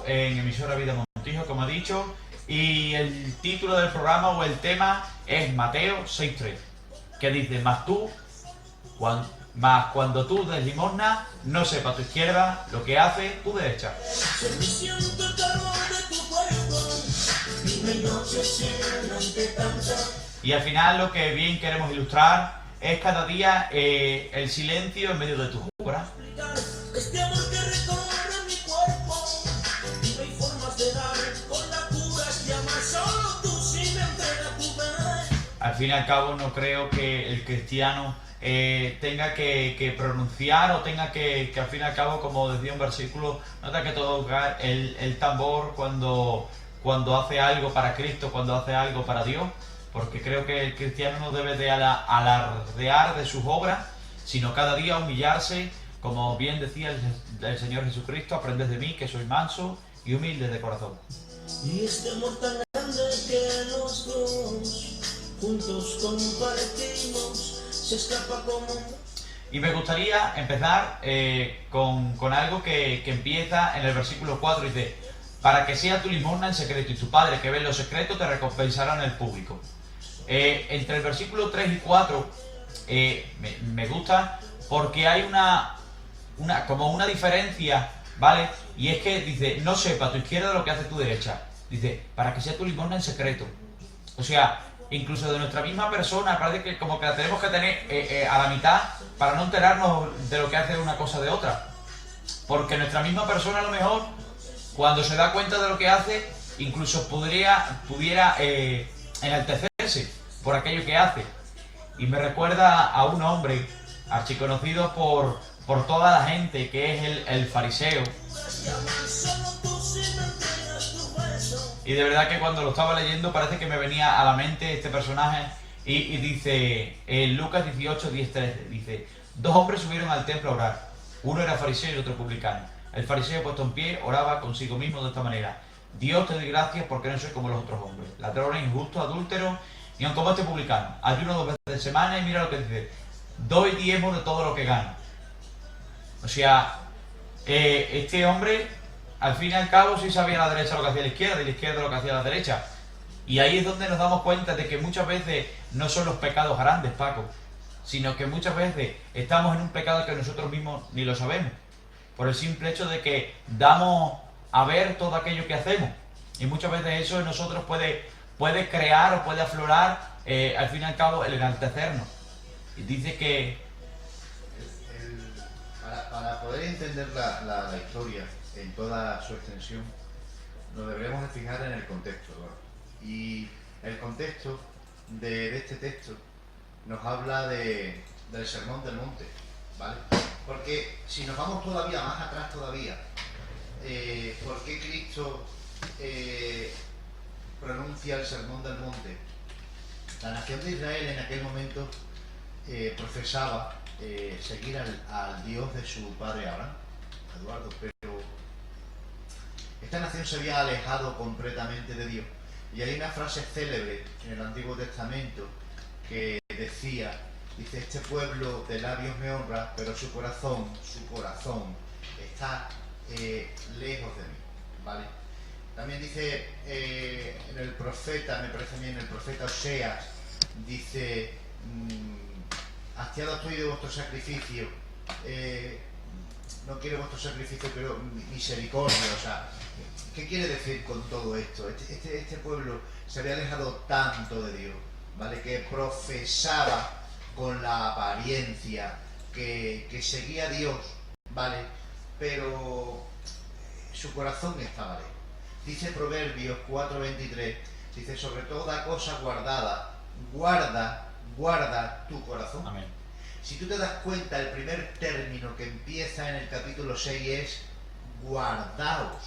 en Emisora Vida Montijo, como he dicho, y el título del programa o el tema es Mateo 6.3, que dice: mas cuando tú des limosna, no sepa tu izquierda lo que hace tu derecha. Y al final lo que bien queremos ilustrar es cada día el silencio en medio de tus obras. Este amor que recorre mi cuerpo, no hay formas de dar con la cura que amas, solo tú si me entregas tu fe. Al fin y al cabo no creo que el cristiano tenga que pronunciar o tenga que al fin y al cabo, como decía un versículo, no tenga que tocar el tambor cuando hace algo para Cristo, cuando hace algo para Dios, porque creo que el cristiano no debe de alardear de sus obras, sino cada día humillarse, como bien decía el Señor Jesucristo: aprended de mí, que soy manso y humilde de corazón. Y este amor tan grande que los dos juntos compartimos se escapa como... Y me gustaría empezar con algo que empieza en el versículo 4, dice: para que sea tu limosna en secreto, y tu Padre que ve en lo secreto te recompensará en el público. Entre el versículo 3 y 4 me gusta porque hay como una diferencia, ¿vale? Y es que dice: no sepa tu izquierda lo que hace tu derecha. Dice: para que sea tu limosna en secreto. O sea, incluso de nuestra misma persona, parece que como que la tenemos que tener a la mitad para no enterarnos de lo que hace una cosa de otra. Porque nuestra misma persona, a lo mejor, cuando se da cuenta de lo que hace, incluso pudiera enaltecerse por aquello que hace. Y me recuerda a un hombre archiconocido por toda la gente, que es el fariseo. Y de verdad que cuando lo estaba leyendo parece que me venía a la mente este personaje. Y dice en Lucas 18, 10, 13, dice: dos hombres subieron al templo a orar. Uno era fariseo y otro publicano. El fariseo, puesto en pie, oraba consigo mismo de esta manera: Dios, te doy gracias porque no soy como los otros hombres, ladrones, injustos, adúlteros, ni aun como este publicano. Ayuno 2 veces de semana, y mira lo que dice: doy diezmo de todo lo que gano. O sea, este hombre, al fin y al cabo, sí sabía a la derecha lo que hacía la izquierda y la izquierda lo que hacía la derecha. Y ahí es donde nos damos cuenta de que muchas veces no son los pecados grandes, Paco, sino que muchas veces estamos en un pecado que nosotros mismos ni lo sabemos, por el simple hecho de que damos a ver todo aquello que hacemos. Y muchas veces eso en nosotros puede crear o puede aflorar, al fin y al cabo, el enaltecernos. Y dice que... Para poder entender la historia en toda su extensión, nos deberíamos de fijar en el contexto, ¿no? Y el contexto de este texto nos habla del Sermón del Monte, ¿vale? Porque si nos vamos todavía más atrás todavía, ¿por qué Cristo pronuncia el Sermón del Monte? La nación de Israel en aquel momento profesaba seguir al Dios de su padre Abraham, Eduardo, pero esta nación se había alejado completamente de Dios. Y hay una frase célebre en el Antiguo Testamento que dice: este pueblo de labios me honra, pero su corazón está lejos de mí, ¿vale? También dice en el profeta, me parece a mí en el profeta Oseas, dice: hastiado estoy de vuestro sacrificio, no quiero vuestro sacrificio, pero misericordia. O sea, ¿qué quiere decir con todo esto? Este pueblo se había alejado tanto de Dios, ¿vale? Que profesaba con la apariencia que seguía a Dios, ¿vale? Pero su corazón estaba lejos. Dice Proverbios 4:23, dice: sobre toda cosa guardada, guarda tu corazón. Amén. Si tú te das cuenta, el primer término que empieza en el capítulo 6 es guardaos,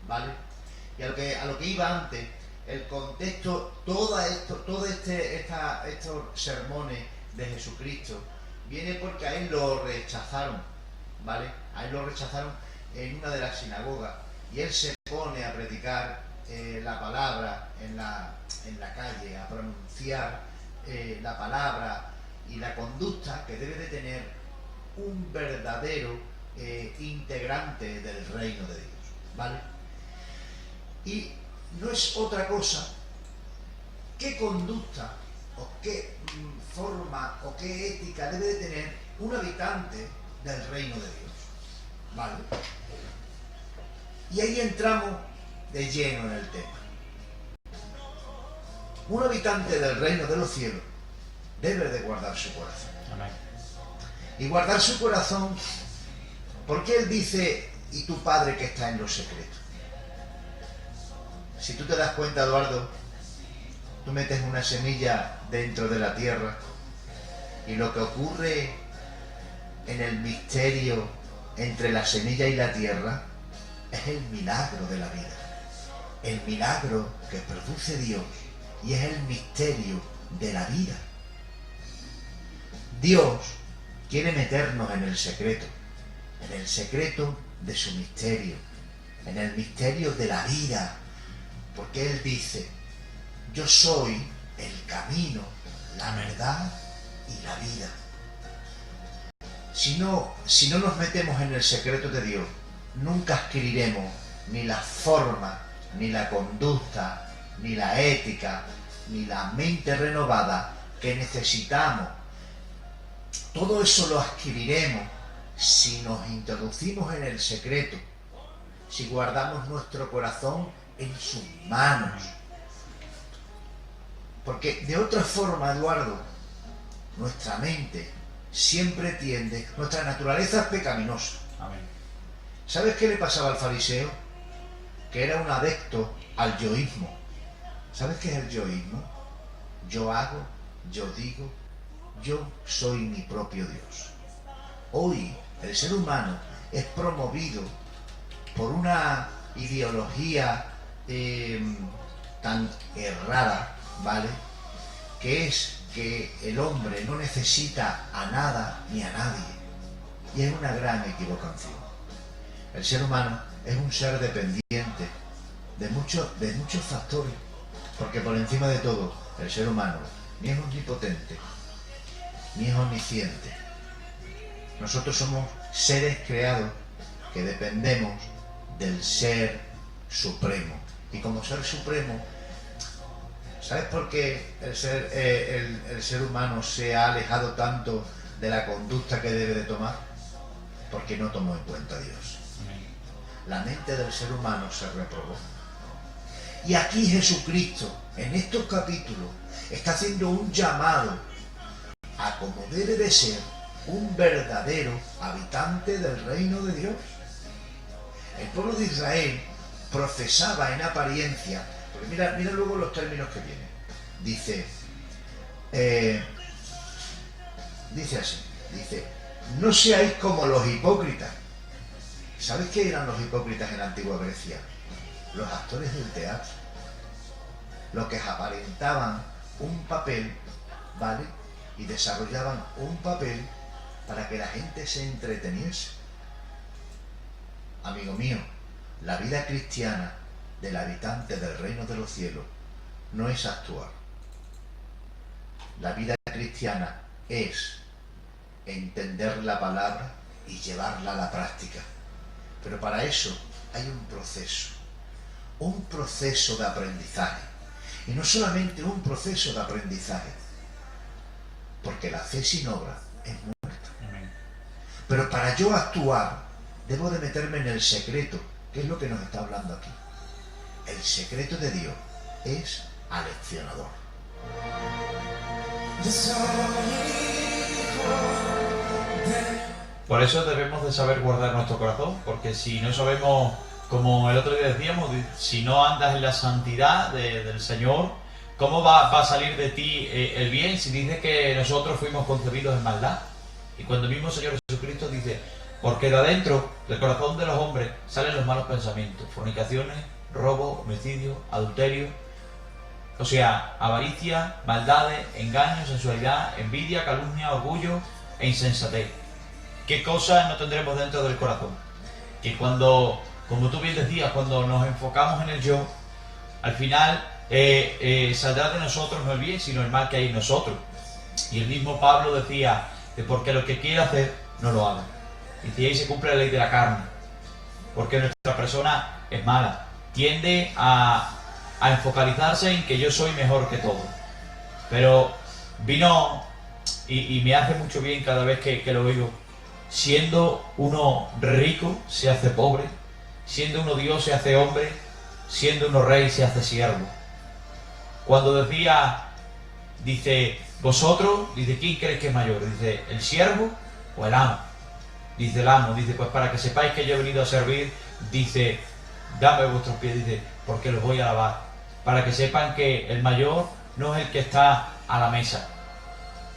¿vale? Y a lo que iba antes, el contexto, estos sermones de Jesucristo viene porque a él lo rechazaron, ¿vale? A él lo rechazaron en una de las sinagogas, y él se pone a predicar la palabra en la calle, a pronunciar la palabra y la conducta que debe de tener un verdadero integrante del reino de Dios, ¿vale? Y no es otra cosa qué conducta o qué forma o qué ética debe de tener un habitante del reino de Dios. ¿Vale? Y ahí entramos de lleno en el tema. Un habitante del reino de los cielos debe de guardar su corazón. Amén. Y guardar su corazón, porque él dice, y tu Padre que está en lo secreto. Si tú te das cuenta, Eduardo, tú metes una semilla dentro de la tierra y lo que ocurre en el misterio entre la semilla y la tierra es el milagro de la vida. El milagro que produce Dios y es el misterio de la vida. Dios quiere meternos en el secreto de su misterio, en el misterio de la vida, porque Él dice, yo soy el camino, la verdad y la vida. Si no nos metemos en el secreto de Dios, nunca adquiriremos ni la forma, ni la conducta, ni la ética, ni la mente renovada que necesitamos. Todo eso lo adquiriremos si nos introducimos en el secreto, si guardamos nuestro corazón en sus manos. Porque de otra forma, Eduardo, nuestra mente siempre tiende, nuestra naturaleza es pecaminosa. Amén. ¿Sabes qué le pasaba al fariseo? Que era un adepto al yoísmo. ¿Sabes qué es el yoísmo? Yo hago, yo digo, yo soy mi propio Dios. Hoy el ser humano es promovido por una ideología tan errada, ¿vale? Que es que el hombre no necesita a nada ni a nadie. Y es una gran equivocación. El ser humano es un ser dependiente de muchos factores, porque por encima de todo, el ser humano ni es omnipotente, ni es omnisciente. Nosotros somos seres creados que dependemos del Ser Supremo. Y como Ser Supremo, ¿sabes por qué el ser humano se ha alejado tanto de la conducta que debe de tomar? Porque no tomó en cuenta a Dios. La mente del ser humano se reprobó. Y aquí Jesucristo, en estos capítulos, está haciendo un llamado a como debe de ser un verdadero habitante del reino de Dios. El pueblo de Israel profesaba en apariencia, porque mira luego los términos que vienen. Dice así, no seáis como los hipócritas. ¿Sabes qué eran los hipócritas en la antigua Grecia? Los actores del teatro, los que aparentaban un papel, ¿vale? Y desarrollaban un papel para que la gente se entreteniese. Amigo mío, la vida cristiana del habitante del reino de los cielos no es actuar. La vida cristiana es entender la palabra y llevarla a la práctica. Pero para eso hay un proceso de aprendizaje. Y no solamente un proceso de aprendizaje, porque la fe sin obra es muerta. Pero para yo actuar, debo de meterme en el secreto, que es lo que nos está hablando aquí. El secreto de Dios es aleccionador. Por eso debemos de saber guardar nuestro corazón, porque si no sabemos, como el otro día decíamos, si no andas en la santidad del Señor, ¿cómo va a salir de ti el bien si dice que nosotros fuimos concebidos en maldad? Y cuando el mismo Señor Jesucristo dice, porque de adentro del corazón de los hombres salen los malos pensamientos, fornicaciones, robo, homicidio, adulterio, o sea, avaricia, maldades, engaños, sensualidad, envidia, calumnia, orgullo e insensatez. ¿Qué cosas no tendremos dentro del corazón? Que cuando, como tú bien decías, cuando nos enfocamos en el yo, al final saldrá de nosotros no el bien, sino el mal que hay en nosotros. Y el mismo Pablo decía, que porque lo que quiere hacer, no lo haga. Y ahí se cumple la ley de la carne, porque nuestra persona es mala. tiende a enfocalizarse en que yo soy mejor que todo. Pero vino, y me hace mucho bien cada vez que lo oigo, siendo uno rico se hace pobre, siendo uno Dios se hace hombre, siendo uno rey se hace siervo. Cuando decía, dice, vosotros, dice, ¿quién crees que es mayor? Dice, ¿el siervo o el amo? Dice el amo, dice, pues para que sepáis que yo he venido a servir, dice, dame vuestros pies, dice, porque los voy a lavar. Para que sepan que el mayor no es el que está a la mesa,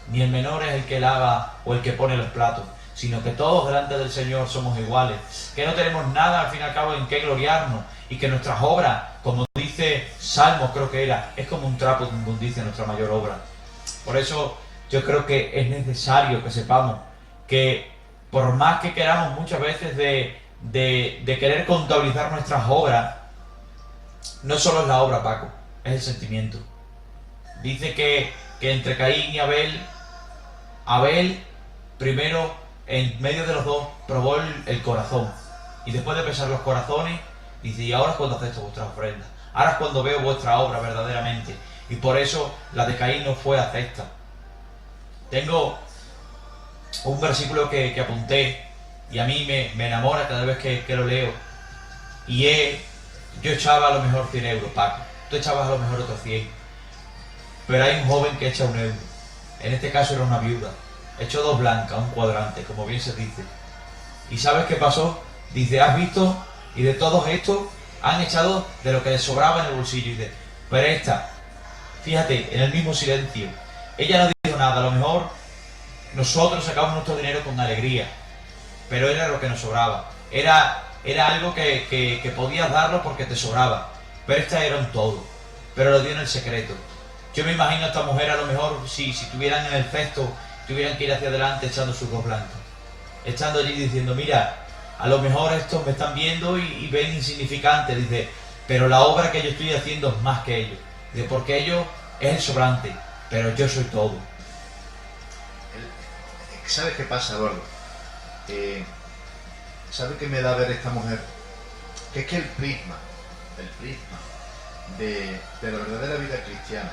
ni el menor es el que lava o el que pone los platos, sino que todos delante del Señor somos iguales, que no tenemos nada al fin y al cabo en qué gloriarnos, y que nuestras obras, como dice Salmos creo que era, es como un trapo de inmundicia nuestra mayor obra. Por eso yo creo que es necesario que sepamos que por más que queramos muchas veces de querer contabilizar nuestras obras, no solo es la obra, Paco, es el sentimiento. Dice que entre Caín y Abel primero, en medio de los dos, probó el corazón. Y después de pesar los corazones, dice, y ahora es cuando acepto vuestras ofrendas. Ahora es cuando veo vuestra obra verdaderamente. Y por eso la de Caín no fue acepta. Tengo un versículo que apunté, y a mí me enamora cada vez que lo leo. Y es, yo echaba a lo mejor 100 euros, Paco. Tú echabas a lo mejor otros 100. Pero hay un joven que echa 1 euro. En este caso era una viuda. Echó 2 blancas, un cuadrante, como bien se dice. ¿Y sabes qué pasó? Dice, ¿has visto? Y de todos estos han echado de lo que les sobraba en el bolsillo. Y dice, pero esta, fíjate, en el mismo silencio. Ella no dijo nada, a lo mejor nosotros sacamos nuestro dinero con alegría, pero era lo que nos sobraba. Era algo que podías darlo porque te sobraba. Pero esta era un todo. Pero lo dio en el secreto. Yo me imagino a esta mujer, a lo mejor, si tuvieran en el cesto, tuvieran que ir hacia adelante echando sus 2 blancas. Estando allí diciendo, mira, a lo mejor estos me están viendo y ven insignificante, dice, pero la obra que yo estoy haciendo es más que ellos. Dice, porque ellos es el sobrante, pero yo soy todo. ¿Sabes qué pasa, Eduardo? ¿Sabes qué me da a ver esta mujer? Que es que el prisma de la verdadera vida cristiana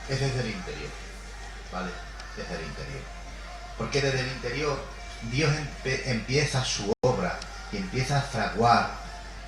es desde el interior, ¿vale? Desde el interior. Porque desde el interior Dios empieza su obra y empieza a fraguar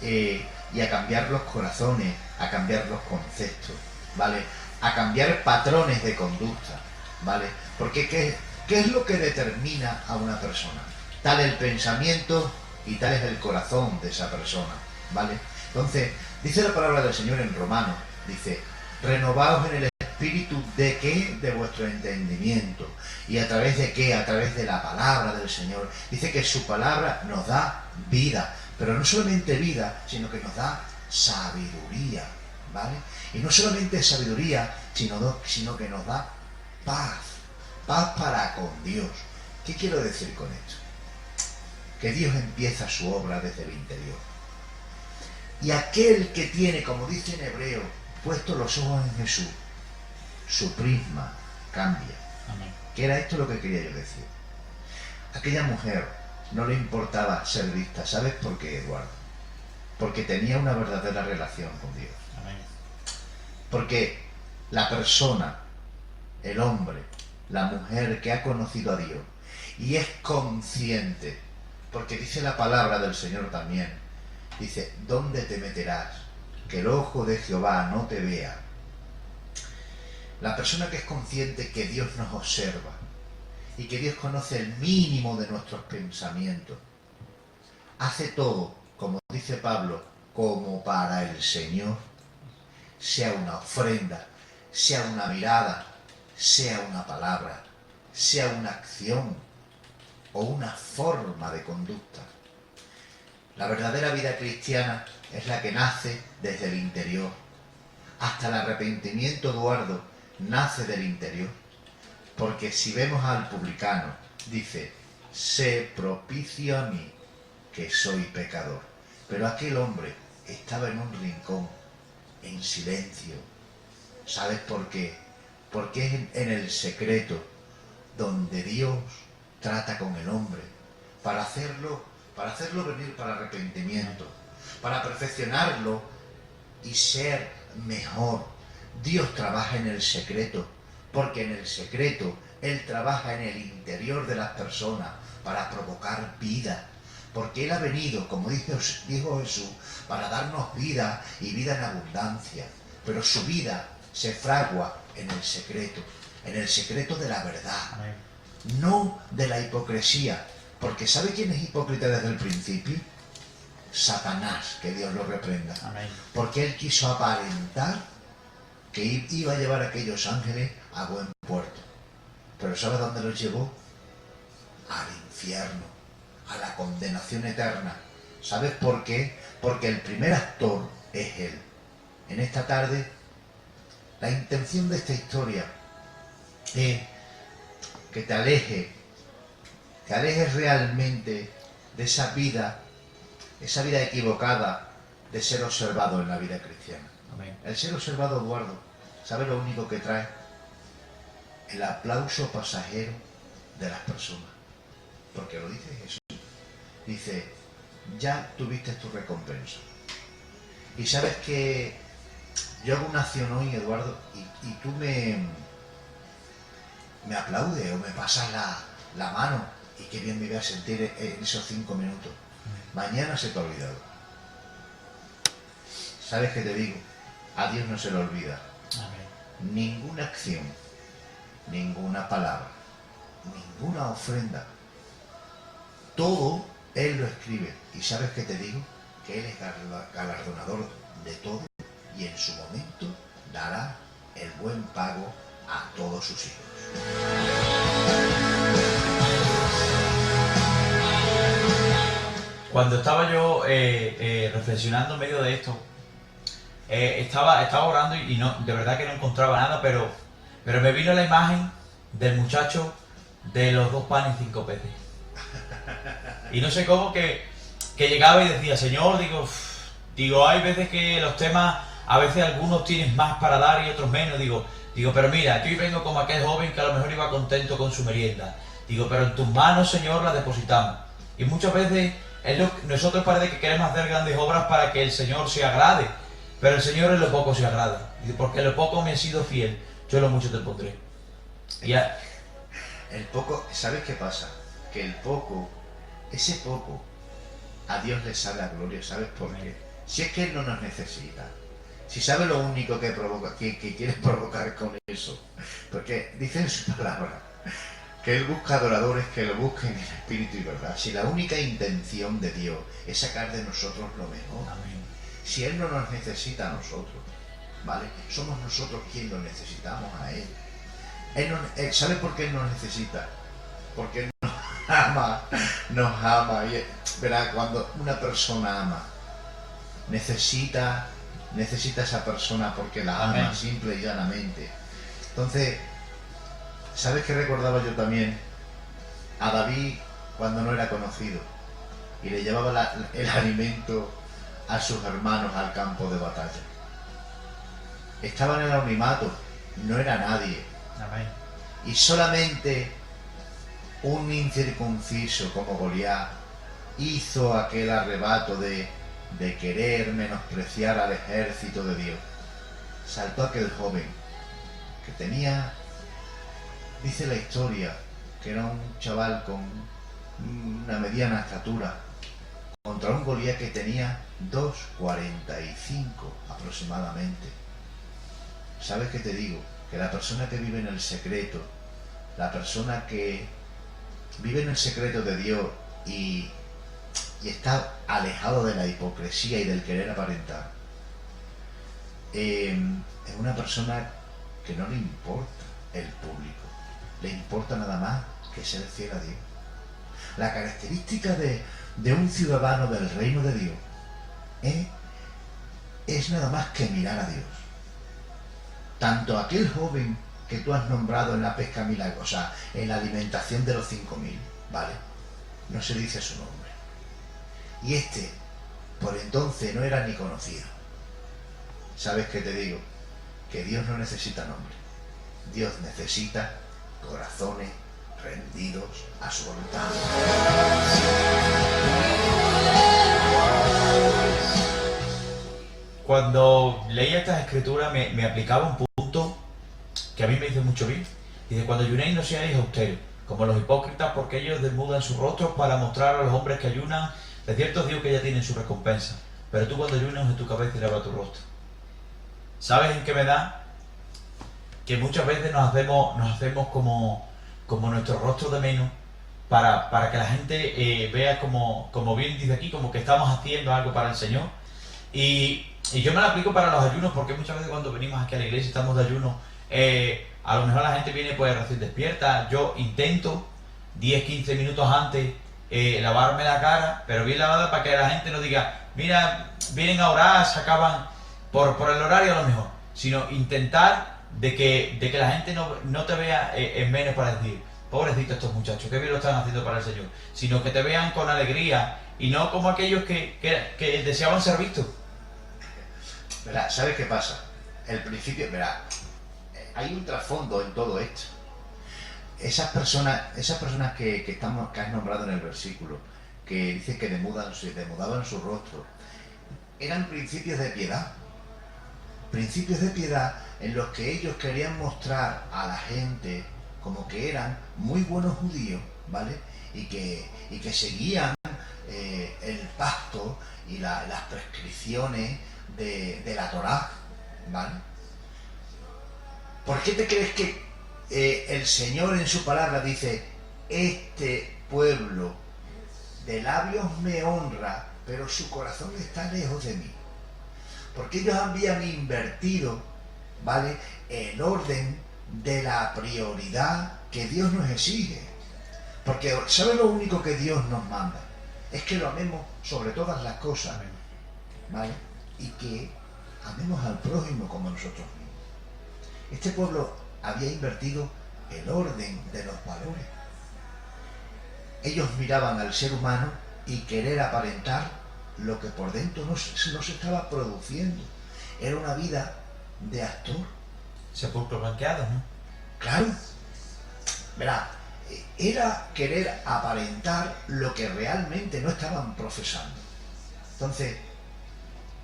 y a cambiar los corazones, a cambiar los conceptos, ¿vale? A cambiar patrones de conducta, ¿vale? Porque ¿qué es lo que determina a una persona? Tal el pensamiento y tal es el corazón de esa persona, ¿vale? Entonces, dice la palabra del Señor en Romanos, dice, renovaos en el espíritu de qué, de vuestro entendimiento. ¿Y a través de qué? A través de la palabra del Señor. Dice que su palabra nos da vida, pero no solamente vida, sino que nos da sabiduría, ¿vale? Y no solamente sabiduría, sino que nos da paz para con Dios. ¿Qué quiero decir con esto? Que Dios empieza su obra desde el interior. Y aquel que tiene, como dice en hebreo, puesto los ojos en Jesús, su prisma cambia. Amén. ¿Qué era esto lo que quería yo decir? Aquella mujer no le importaba ser vista. ¿Sabes por qué, Eduardo? Porque tenía una verdadera relación con Dios. Amén. Porque la persona, el hombre, la mujer que ha conocido a Dios y es consciente, porque dice la palabra del Señor también, dice, ¿dónde te meterás? Que el ojo de Jehová no te vea. La persona que es consciente que Dios nos observa y que Dios conoce el mínimo de nuestros pensamientos, hace todo, como dice Pablo, como para el Señor, sea una ofrenda, sea una mirada, sea una palabra, sea una acción o una forma de conducta. La verdadera vida cristiana es la que nace desde el interior. Hasta el arrepentimiento, Eduardo, nace del interior. Porque si vemos al publicano, dice, sé propicio a mí, que soy pecador. Pero aquel hombre estaba en un rincón, en silencio. ¿Sabes por qué? Porque es en el secreto donde Dios trata con el hombre para hacerlo venir para arrepentimiento, para perfeccionarlo y ser mejor. Dios trabaja en el secreto, porque en el secreto Él trabaja en el interior de las personas para provocar vida. Porque Él ha venido, como dijo Jesús, para darnos vida y vida en abundancia. Pero su vida se fragua en el secreto de la verdad. Amén. No de la hipocresía. Porque ¿sabe quién es hipócrita desde el principio? Satanás, que Dios lo reprenda. Amén. Porque él quiso aparentar que iba a llevar a aquellos ángeles a buen puerto. Pero ¿sabe dónde los llevó? Al infierno, a la condenación eterna. ¿Sabes por qué? Porque el primer actor es él. En esta tarde, la intención de esta historia es que te alejes realmente de esa vida equivocada de ser observado en la vida cristiana. Amén. El ser observado, Eduardo, ¿sabe lo único que trae? El aplauso pasajero de las personas. Porque lo dice Jesús. Dice, ya tuviste tu recompensa. Y sabes que yo hago una acción hoy, Eduardo, y tú me aplaudes o me pasas la mano, y qué bien me voy a sentir en esos 5 minutos. Mañana se te ha olvidado. ¿Sabes qué te digo? A Dios no se le olvida. Amén. Ninguna acción, ninguna palabra, ninguna ofrenda. Todo Él lo escribe. ¿Y sabes qué te digo? Que Él es galardonador de todo y en su momento dará el buen pago a todos sus hijos. Cuando estaba yo reflexionando en medio de esto, estaba orando y no, de verdad que no encontraba nada, pero me vino la imagen del muchacho de los 2 panes y 5 peces. Y no sé cómo que llegaba y decía, Señor, digo, hay veces que los temas, a veces algunos tienen más para dar y otros menos, digo, pero mira, yo vengo como aquel joven que a lo mejor iba contento con su merienda. Digo, pero en tus manos, Señor, la depositamos. Y muchas veces nosotros parece que queremos hacer grandes obras para que el Señor se agrade, pero el Señor en lo poco se agrada. Porque en lo poco me he sido fiel, yo en lo mucho te pondré. El poco, ¿sabes qué pasa? Que ese poco, a Dios le sale a gloria. ¿Sabes por qué? Si es que Él no nos necesita. Si sabe lo único que quiere provocar con eso. Porque dice en su palabra que Él busca adoradores que lo busquen en espíritu y verdad. Si la única intención de Dios es sacar de nosotros lo mejor. Amén. Si Él no nos necesita a nosotros, ¿vale? Somos nosotros quienes lo necesitamos a Él. ¿Sabe por qué Él nos necesita? Porque Él nos ama. Y, verá, cuando una persona ama, necesita a esa persona porque la ama. Amén. Simple y llanamente. Entonces, ¿sabes qué recordaba yo también? A David cuando no era conocido y le llevaba el alimento a sus hermanos al campo de batalla. Estaba en el anonimato, no era nadie. Amén. Y solamente un incircunciso como Goliat hizo aquel arrebato de querer menospreciar al ejército de Dios. Saltó aquel joven que tenía, dice la historia, que era un chaval con una mediana estatura, contra un Goliat que tenía 2,45 aproximadamente. ¿Sabes qué te digo? Que la persona que vive en el secreto, la persona que vive en el secreto de Dios y está alejado de la hipocresía y del querer aparentar, es una persona que no le importa el público, le importa nada más que ser fiel a Dios. La característica de un ciudadano del reino de Dios es nada más que mirar a Dios. Tanto aquel joven que tú has nombrado en la pesca milagrosa, en la alimentación de los 5.000, ¿vale? No se dice su nombre. Y por entonces no era ni conocido. ¿Sabes qué te digo? Que Dios no necesita nombre. Dios necesita corazones rendidos a su voluntad. cuando leía estas escrituras me aplicaba un punto que a mí me hizo mucho bien. Dice, cuando ayunéis no seáis austeros, como los hipócritas, porque ellos desnudan sus rostros para mostrar a los hombres que ayunan. De cierto os digo que ya tienen su recompensa, pero tú cuando ayunas en tu cabeza y lava tu rostro. ¿Sabes en qué me da? Que muchas veces nos hacemos como nuestro rostro de menos para que la gente vea como bien dice aquí, como que estamos haciendo algo para el Señor. Y yo me lo aplico para los ayunos, porque muchas veces cuando venimos aquí a la iglesia estamos de ayuno, a lo mejor la gente viene pues recién despierta. Yo intento 10-15 minutos antes lavarme la cara, pero bien lavada, para que la gente no diga, mira, vienen a orar, se acaban por el horario a lo mejor, sino intentar de que la gente no te vea en menos para decir, pobrecito estos muchachos, qué bien lo están haciendo para el Señor, sino que te vean con alegría y no como aquellos que deseaban ser vistos. Verá, ¿sabes qué pasa? El principio, verá, hay un trasfondo en todo esto. Esas personas que has nombrado en el versículo, que dice que demudaban su rostro, eran principios de piedad. Principios de piedad en los que ellos querían mostrar a la gente como que eran muy buenos judíos, ¿vale? Y que seguían el pacto y las prescripciones de la Torá, ¿vale? ¿Por qué te crees que el Señor en su palabra dice, este pueblo de labios me honra, pero su corazón está lejos de mí? Porque ellos habían invertido, ¿vale?, el orden de la prioridad que Dios nos exige. Porque, ¿sabe lo único que Dios nos manda? Es que lo amemos sobre todas las cosas, ¿vale? Y que amemos al prójimo como a nosotros mismos. Este pueblo había invertido el orden de los valores. Ellos miraban al ser humano y querer aparentar lo que por dentro no se estaba produciendo. Era una vida de actor. Sepulcros blanqueados, ¿no? Claro. Verá, era querer aparentar lo que realmente no estaban profesando. Entonces,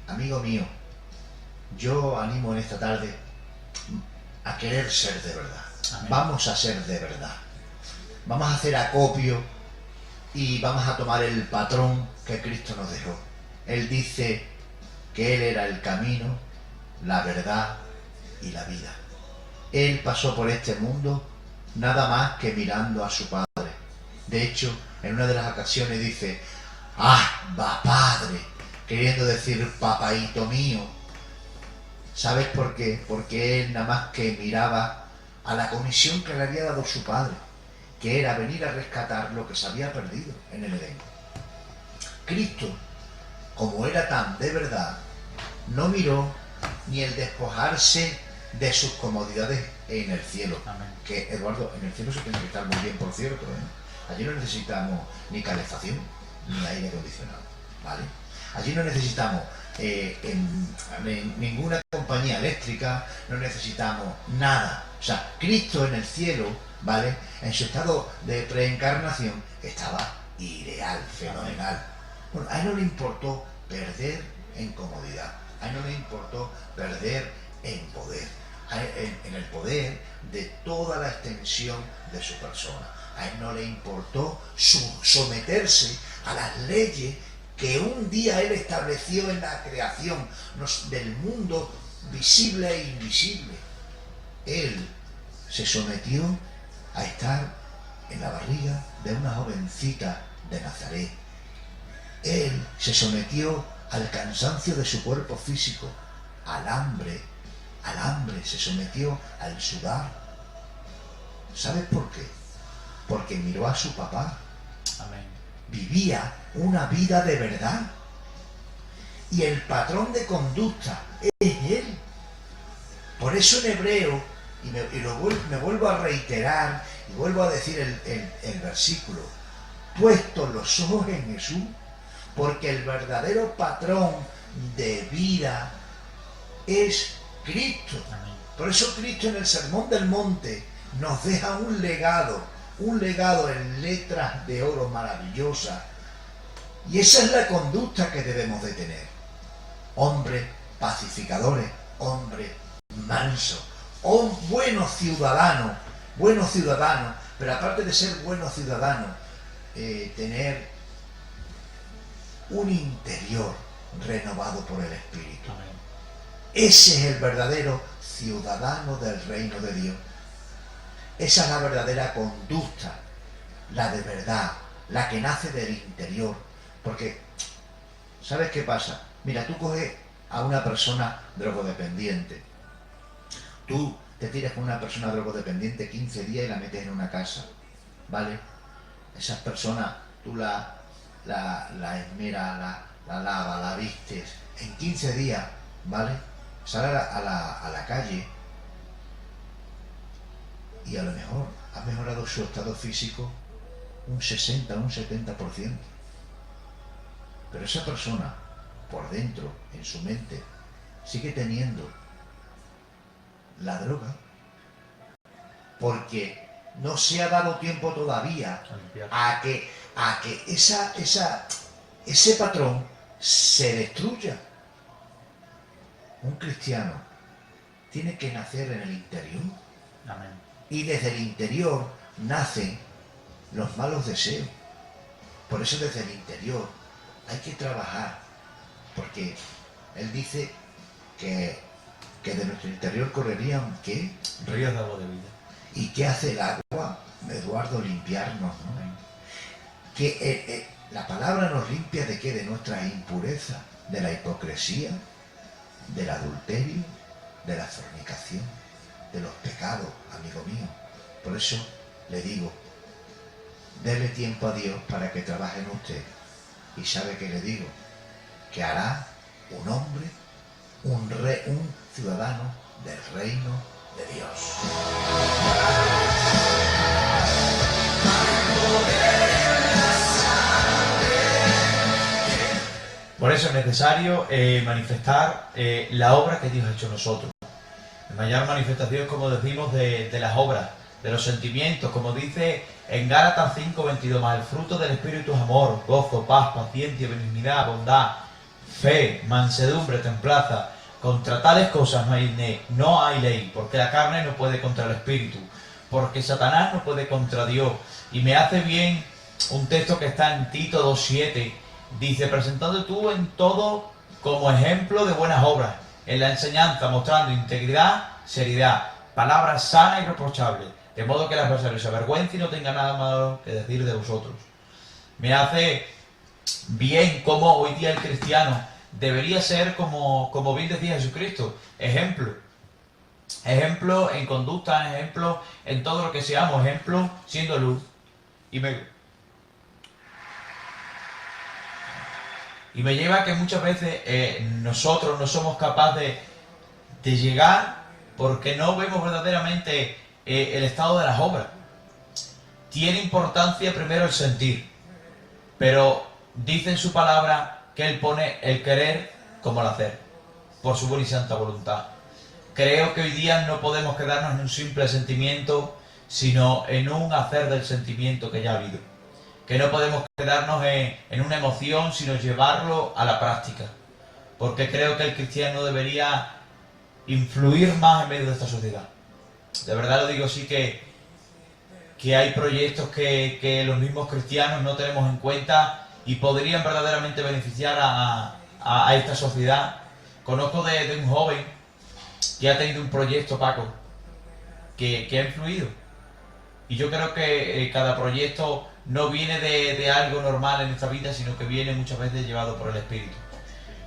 amigo mío, yo animo en esta tarde a querer ser de verdad. Amén. Vamos a ser de verdad. Vamos a hacer acopio y vamos a tomar el patrón que Cristo nos dejó. Él dice que Él era el camino, la verdad y la vida. Él pasó por este mundo nada más que mirando a su Padre. De hecho, en una de las ocasiones dice, ¡Abba, Padre!, queriendo decir, papaíto mío. ¿Sabes por qué? Porque Él nada más que miraba a la comisión que le había dado su Padre, que era venir a rescatar lo que se había perdido en el Edén. Cristo, como era tan de verdad, no miró ni el despojarse de sus comodidades en el cielo. Amén. Que, Eduardo, en el cielo se tiene que estar muy bien, por cierto, ¿eh? Allí no necesitamos ni calefacción ni aire acondicionado, ¿vale? Allí no necesitamos ninguna compañía eléctrica, no necesitamos nada. O sea, Cristo en el cielo, ¿vale?, en su estado de preencarnación, estaba ideal, fenomenal. Bueno, a Él no le importó perder en comodidad, a Él no le importó perder en poder, en el poder de toda la extensión de su persona. A Él no le importó someterse a las leyes que un día Él estableció en la creación del mundo visible e invisible. Él se sometió a estar en la barriga de una jovencita de Nazaret. Él se sometió al cansancio de su cuerpo físico, al hambre, se sometió al sudar. ¿Sabes por qué? Porque miró a su papá. Amén. Vivía una vida de verdad. Y el patrón de conducta es Él. Por eso en hebreo, me vuelvo a reiterar y vuelvo a decir el versículo, puestos los ojos en Jesús, porque el verdadero patrón de vida es Cristo. Amén. Por eso Cristo en el Sermón del Monte nos deja un legado en letras de oro maravillosas. Y esa es la conducta que debemos de tener. Hombre pacificadores, hombres mansos, buenos ciudadanos, pero aparte de ser buenos ciudadanos, tener un interior renovado por el Espíritu. Amén. Ese es el verdadero ciudadano del reino de Dios. Esa es la verdadera conducta, la de verdad, la que nace del interior. Porque, ¿sabes qué pasa? Mira, tú coges a una persona drogodependiente. Tú te tiras con una persona drogodependiente 15 días y la metes en una casa, ¿vale? Esas personas, tú la esmeras, la lavas, la vistes. En 15 días, ¿vale? Sale a la calle y a lo mejor ha mejorado su estado físico un 60, un 70%. Pero esa persona, por dentro, en su mente, sigue teniendo la droga, porque no se ha dado tiempo todavía a que ese patrón se destruya. Un cristiano tiene que nacer en el interior. Amén. Y desde el interior nacen los malos deseos. Por eso desde el interior hay que trabajar, porque él dice que de nuestro interior correrían, ¿qué? Ríos de agua de vida. ¿Y qué hace el agua, Eduardo? Limpiarnos, ¿no? Amén. Que la palabra nos limpia ¿de qué? De nuestras impurezas, de la hipocresía, del adulterio, de la fornicación, de los pecados, amigo mío. Por eso le digo, dele tiempo a Dios para que trabaje en usted. Y sabe que le digo, que hará un hombre, un ciudadano del reino de Dios. Por eso es necesario manifestar la obra que Dios ha hecho en nosotros. La mayor manifestación, como decimos, de las obras, de los sentimientos, como dice en Gálatas 5:22, más el fruto del Espíritu es amor, gozo, paz, paciencia, benignidad, bondad, fe, mansedumbre, templanza. Contra tales cosas no hay ley, porque la carne no puede contra el Espíritu, porque Satanás no puede contra Dios. Y me hace bien un texto que está en Tito 2:7, dice, presentando tú en todo como ejemplo de buenas obras, en la enseñanza, mostrando integridad, seriedad, palabras sanas y irreprochables, de modo que el adversario se avergüence y no tenga nada malo que decir de vosotros. Me hace bien como hoy día el cristiano debería ser, como bien decía Jesucristo, ejemplo. Ejemplo en conducta, ejemplo en todo lo que seamos, ejemplo siendo luz. Y me lleva a que muchas veces nosotros no somos capaces de llegar porque no vemos verdaderamente el estado de las obras. Tiene importancia primero el sentir, pero dice en su palabra que Él pone el querer como el hacer, por su buena y santa voluntad. Creo que hoy día no podemos quedarnos en un simple sentimiento, sino en un hacer del sentimiento que ya ha habido. Que no podemos quedarnos en una emoción, sino llevarlo a la práctica. Porque creo que el cristiano debería influir más en medio de esta sociedad. De verdad lo digo, sí que hay proyectos que los mismos cristianos no tenemos en cuenta y podrían verdaderamente beneficiar a esta sociedad. Conozco de un joven que ha tenido un proyecto, Paco, que ha influido. Y yo creo que cada proyecto no viene de algo normal en nuestra vida, sino que viene muchas veces llevado por el Espíritu.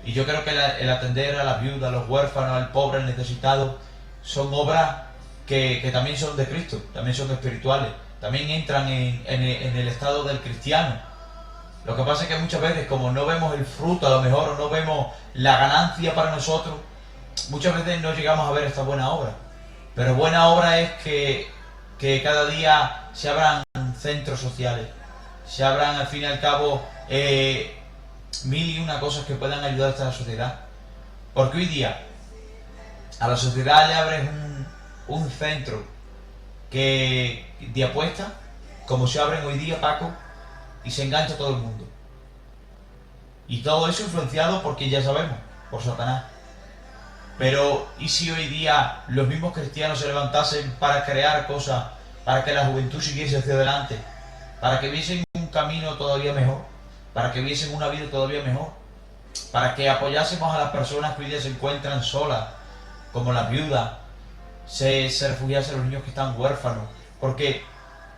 Y yo creo que el atender a las viudas, a los huérfanos, al pobre, al necesitado, son obras que también son de Cristo, también son espirituales, también entran en el estado del cristiano. Lo que pasa es que muchas veces, como no vemos el fruto, a lo mejor, o no vemos la ganancia para nosotros, muchas veces no llegamos a ver esta buena obra. Pero buena obra es que cada día se abran centros sociales, se abran al fin y al cabo mil y una cosas que puedan ayudar a esta sociedad. Porque hoy día a la sociedad le abres un centro de apuesta, como se abren hoy día, Paco, y se engancha todo el mundo. Y todo eso influenciado porque ya sabemos, por Satanás. Pero ¿y si hoy día los mismos cristianos se levantasen para crear cosas, para que la juventud siguiese hacia adelante, para que viesen un camino todavía mejor, para que viesen una vida todavía mejor, para que apoyásemos a las personas que hoy día se encuentran solas, como las viudas, se refugiasen los niños que están huérfanos? Porque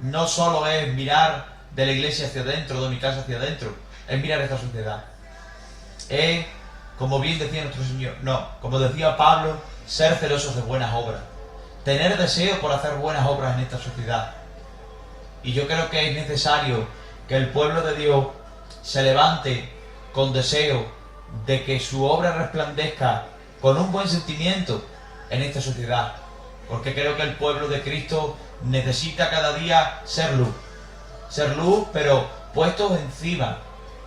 no solo es mirar de la iglesia hacia adentro, de mi casa hacia adentro, es mirar esta sociedad. Es, como bien decía nuestro Señor, no, como decía Pablo, ser celosos de buenas obras, tener deseo por hacer buenas obras en esta sociedad. Y yo creo que es necesario que el pueblo de Dios se levante con deseo de que su obra resplandezca con un buen sentimiento en esta sociedad, porque creo que el pueblo de Cristo necesita cada día ser luz, pero puestos encima,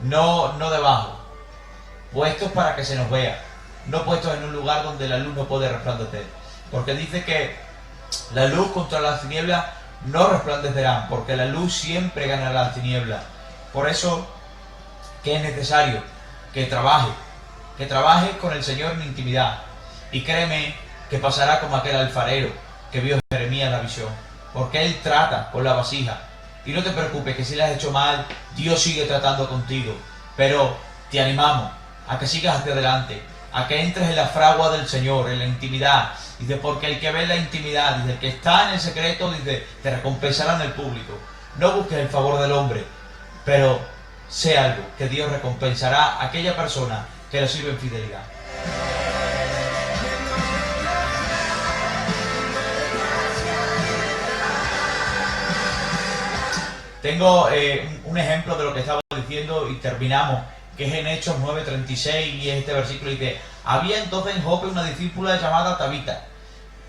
no debajo, puestos para que se nos vea, no puestos en un lugar donde la luz no puede resplandecer, porque dice que la luz contra las tinieblas no resplandecerán, porque la luz siempre ganará las tinieblas. Por eso que es necesario que trabaje con el Señor en intimidad, y créeme que pasará como aquel alfarero que vio Jeremías la visión, porque él trata con la vasija. Y no te preocupes, que si le has hecho mal, Dios sigue tratando contigo, pero te animamos a que sigas hacia adelante, a que entres en la fragua del Señor, en la intimidad. Dice, porque el que ve la intimidad, dice, el que está en el secreto, dice, te recompensará en el público. No busques el favor del hombre, pero sé algo, que Dios recompensará a aquella persona que le sirve en fidelidad. Tengo un ejemplo de lo que estaba diciendo y terminamos, que es en Hechos 9:36, y este versículo dice: había entonces en Jope una discípula llamada Tabita,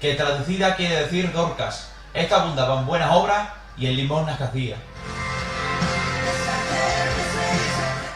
que traducida quiere decir Dorcas. Esta abundaba en buenas obras y en limosnas que hacía.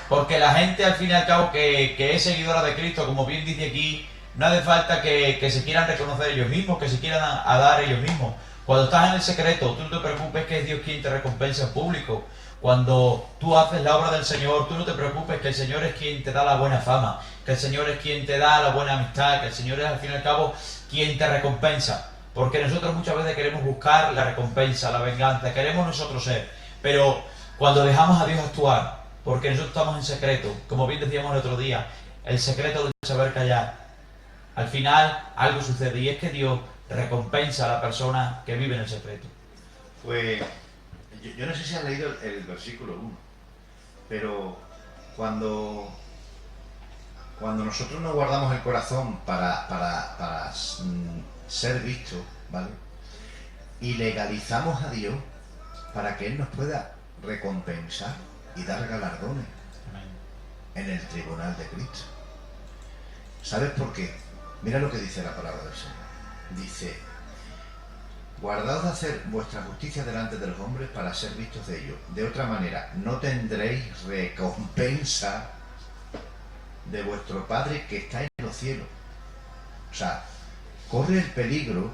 Porque la gente, al fin y al cabo, que es seguidora de Cristo, como bien dice aquí, no hace falta que se quieran reconocer ellos mismos, que se quieran a dar ellos mismos. Cuando estás en el secreto, tú no te preocupes, que es Dios quien te recompensa en público. Cuando tú haces la obra del Señor, tú no te preocupes, que el Señor es quien te da la buena fama, que el Señor es quien te da la buena amistad, que el Señor es, al fin y al cabo, quien te recompensa. Porque nosotros muchas veces queremos buscar la recompensa, la venganza, queremos nosotros ser. Pero cuando dejamos a Dios actuar, porque nosotros estamos en secreto, como bien decíamos el otro día, el secreto del saber callar, al final algo sucede, y es que Dios recompensa a la persona que vive en el secreto. Pues yo no sé si has leído el versículo 1, pero cuando nosotros nos guardamos el corazón para ser vistos, ¿vale? Y legalizamos a Dios para que Él nos pueda recompensar y dar galardones en el tribunal de Cristo. ¿Sabes por qué? Mira lo que dice la palabra del Señor. Dice: guardaos de hacer vuestra justicia delante de los hombres para ser vistos de ellos. De otra manera, no tendréis recompensa de vuestro Padre que está en los cielos. O sea, corre el peligro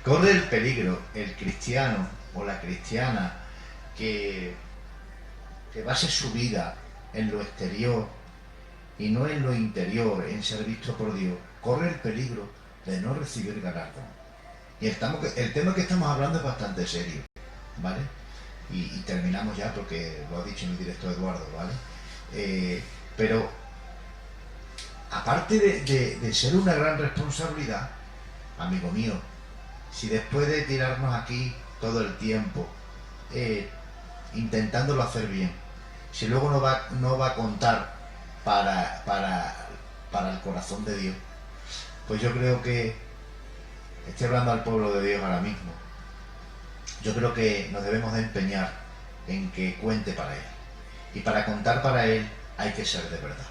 corre el peligro el cristiano o la cristiana que base su vida en lo exterior y no en lo interior, en ser visto por Dios, corre el peligro de no recibir galardón. Y el tema que estamos hablando es bastante serio, ¿vale? Y terminamos ya, porque lo ha dicho mi director Eduardo, ¿vale? Pero aparte de ser una gran responsabilidad, amigo mío, si después de tirarnos aquí todo el tiempo intentándolo hacer bien, si luego no va a contar para el corazón de Dios, pues yo creo que, estoy hablando al pueblo de Dios ahora mismo, yo creo que nos debemos de empeñar en que cuente para Él. Y para contar para Él hay que ser de verdad.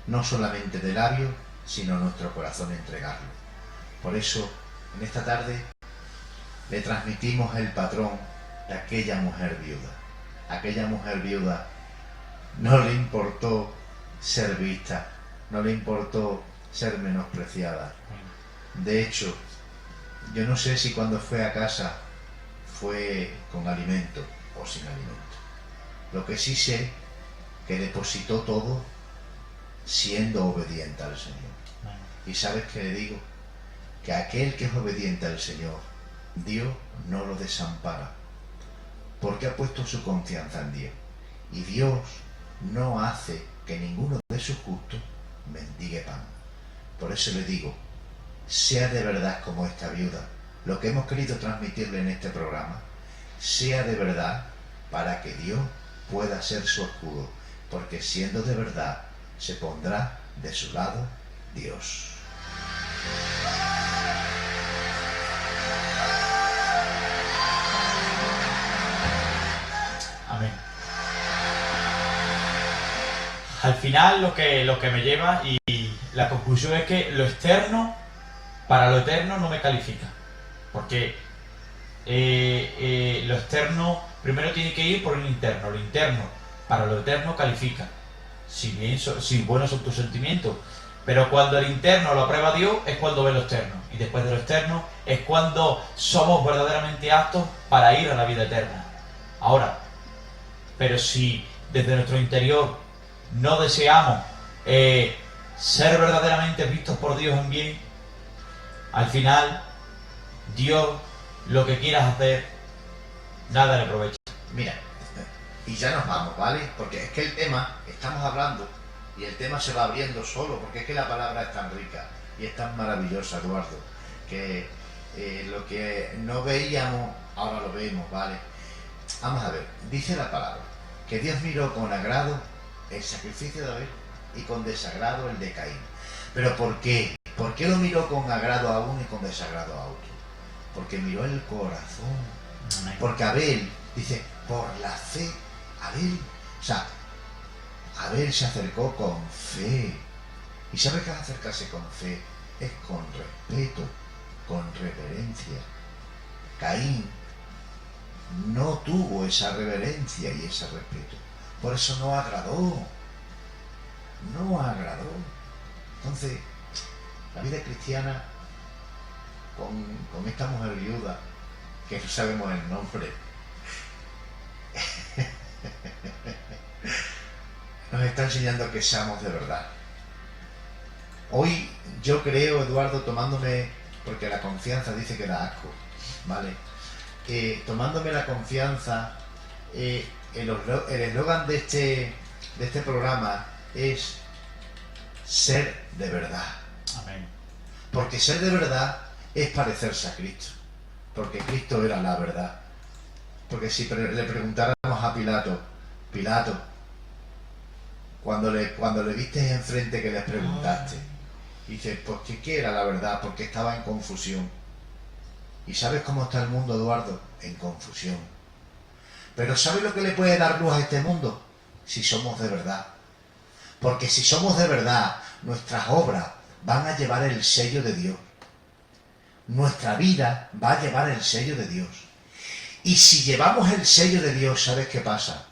No solamente de labios, sino nuestro corazón entregarlo. Por eso, en esta tarde, le transmitimos el patrón de aquella mujer viuda. Aquella mujer viuda no le importó ser vista, no le importó ser menospreciada. De hecho, yo no sé si cuando fue a casa fue con alimento o sin alimento. Lo que sí sé, que depositó todo siendo obediente al Señor. Y ¿sabes qué le digo? Que aquel que es obediente al Señor, Dios no lo desampara, porque ha puesto su confianza en Dios. Y Dios no hace que ninguno de sus justos mendigue pan. Por eso le digo, sea de verdad como esta viuda, lo que hemos querido transmitirle en este programa, sea de verdad para que Dios pueda ser su escudo, porque siendo de verdad, se pondrá de su lado Dios. Amén. Al final lo que me lleva y la conclusión es que lo externo, para lo eterno no me califica. Porque lo externo primero tiene que ir por el interno. Lo interno para lo eterno califica. Si buenos son tus sentimientos. Pero cuando el interno lo aprueba Dios es cuando ve lo externo. Y después de lo externo es cuando somos verdaderamente aptos para ir a la vida eterna. Ahora, pero si desde nuestro interior no deseamos ser verdaderamente vistos por Dios en bien, al final Dios lo que quieras hacer nada le aprovecha. Mira, y ya nos vamos, ¿vale? Porque es que el tema, estamos hablando y el tema se va abriendo solo, porque es que la palabra es tan rica y es tan maravillosa, Eduardo, que lo que no veíamos ahora lo vemos, ¿vale? Vamos a ver, dice la palabra que Dios miró con agrado el sacrificio de Abel y con desagrado el de Caín. ¿Pero por qué? ¿Por qué lo miró con agrado a uno y con desagrado a otro? Porque miró el corazón. Porque Abel, dice, por la fe, Abel, o sea, Abel se acercó con fe. ¿Y sabe qué es acercarse con fe? Es con respeto, con reverencia. Caín no tuvo esa reverencia y ese respeto. Por eso no agradó. No agradó. Entonces, la vida cristiana, con esta mujer viuda, que no sabemos el nombre, nos está enseñando que seamos de verdad. Hoy yo creo, Eduardo, tomándome, porque la confianza dice que da asco, ¿vale? Tomándome la confianza, el eslogan de este programa es ser de verdad. Amén. Porque ser de verdad es parecerse a Cristo, porque Cristo era la verdad. Porque si le preguntáramos a Pilato, cuando le viste enfrente, que le preguntaste, dice, pues ¿qué era la verdad? Porque estaba en confusión. ¿Y sabes cómo está el mundo, Eduardo? En confusión. Pero ¿sabes lo que le puede dar luz a este mundo? Si somos de verdad. Porque si somos de verdad, nuestras obras van a llevar el sello de Dios. Nuestra vida va a llevar el sello de Dios. Y si llevamos el sello de Dios, ¿sabes qué pasa?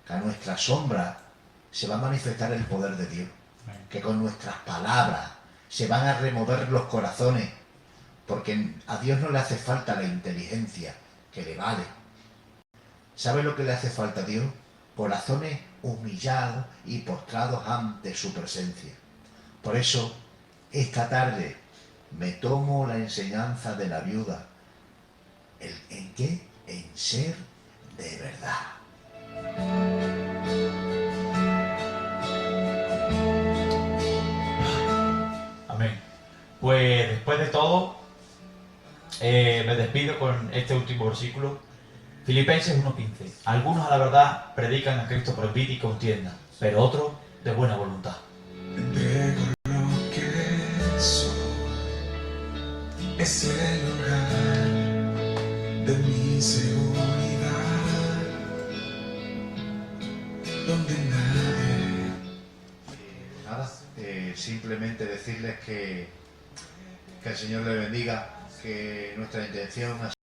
Que a nuestra sombra se va a manifestar el poder de Dios. Que con nuestras palabras se van a remover los corazones. Porque a Dios no le hace falta la inteligencia, que le vale. ¿Sabes lo que le hace falta a Dios? Corazones humillados y postrados ante su presencia. Por eso, esta tarde me tomo la enseñanza de la viuda. ¿En qué? En ser de verdad. Amén. Pues después de todo, me despido con este último versículo. Filipenses 1:15. Algunos a la verdad predican a Cristo por envidia y contienda, pero otros de buena voluntad. Entrego lo que soy, es el hogar de mi seguridad, donde nadie... Nada, simplemente decirles que el Señor les bendiga, que nuestra intención ha